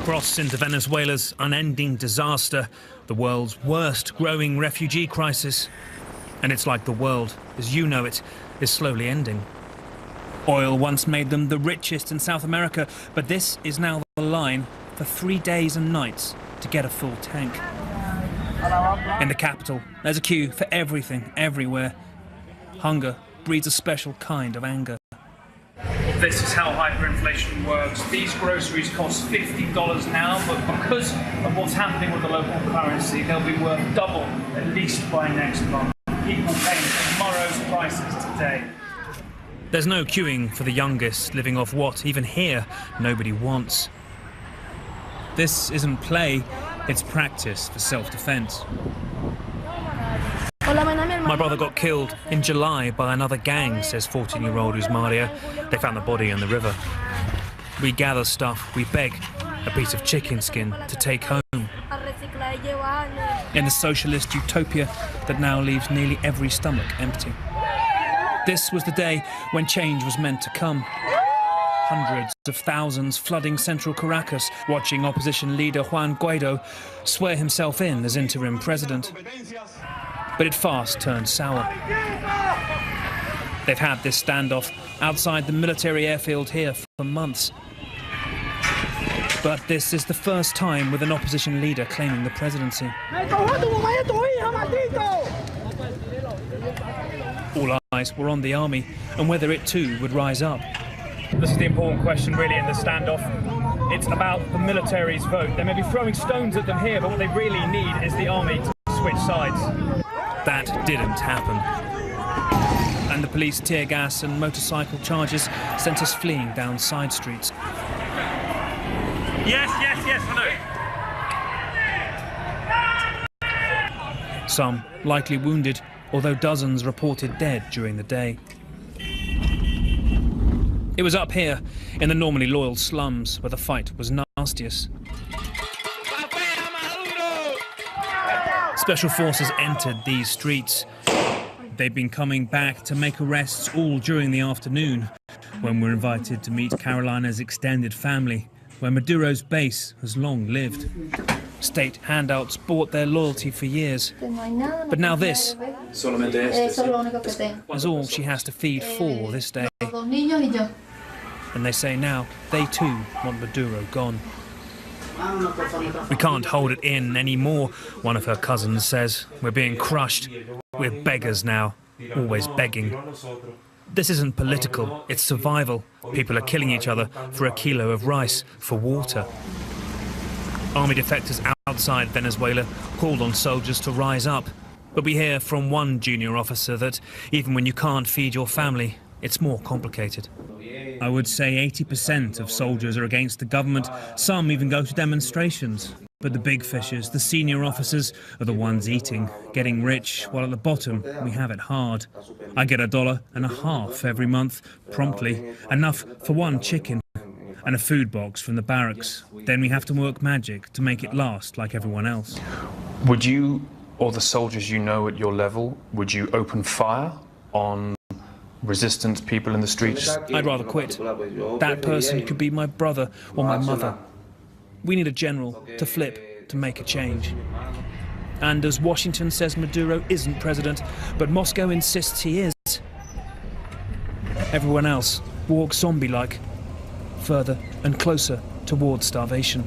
cross into Venezuela's unending disaster, the world's worst growing refugee crisis. And it's like the world, as you know it, is slowly ending. Oil once made them the richest in South America, but this is now the line for 3 days and nights to get a full tank. In the capital, there's a queue for everything, everywhere. Hunger breeds a special kind of anger. This is how hyperinflation works. These groceries cost $50 now, but because of what's happening with the local currency, they'll be worth double, at least by next month. People paying tomorrow's prices today. There's no queuing for the youngest, living off what, even here, nobody wants. This isn't play, it's practice for self-defense. My brother got killed in July by another gang, says 14-year-old Usmaria. They found the body in the river. We gather stuff, we beg, a piece of chicken skin to take home. In the socialist utopia that now leaves nearly every stomach empty. This was the day when change was meant to come. Hundreds of thousands flooding central Caracas, watching opposition leader Juan Guaidó swear himself in as interim president. But it fast turned sour. They've had this standoff outside the military airfield here for months. But this is the first time with an opposition leader claiming the presidency. All eyes were on the army and whether it too would rise up. This is the important question really in the standoff. It's about the military's vote. They may be throwing stones at them here, but what they really need is the army to switch sides. That didn't happen. And the police tear gas and motorcycle charges sent us fleeing down side streets. Yes, I know. Some likely wounded, although dozens reported dead during the day. It was up here, in the normally loyal slums, where the fight was nastiest. Special forces entered these streets. They've been coming back to make arrests all during the afternoon, when we're invited to meet Carolina's extended family, where Maduro's base has long lived. State handouts bought their loyalty for years. But now this is all she has to feed for this day. And they say now they too want Maduro gone. We can't hold it in anymore, one of her cousins says. We're being crushed. We're beggars now, always begging. This isn't political, it's survival. People are killing each other for a kilo of rice, for water. Army defectors outside Venezuela called on soldiers to rise up. But we hear from one junior officer that even when you can't feed your family, it's more complicated. I would say 80% of soldiers are against the government. Some even go to demonstrations. But the big fishers, the senior officers, are the ones eating, getting rich, while at the bottom we have it hard. I get $1.50 every month, promptly, enough for one chicken and a food box from the barracks. Then we have to work magic to make it last like everyone else. Would you, or the soldiers you know at your level, would you open fire on resistant people in the streets? I'd rather quit. That person could be my brother or my mother. We need a general to flip, to make a change. And as Washington says Maduro isn't president, but Moscow insists he is, everyone else walks zombie-like, further and closer towards starvation.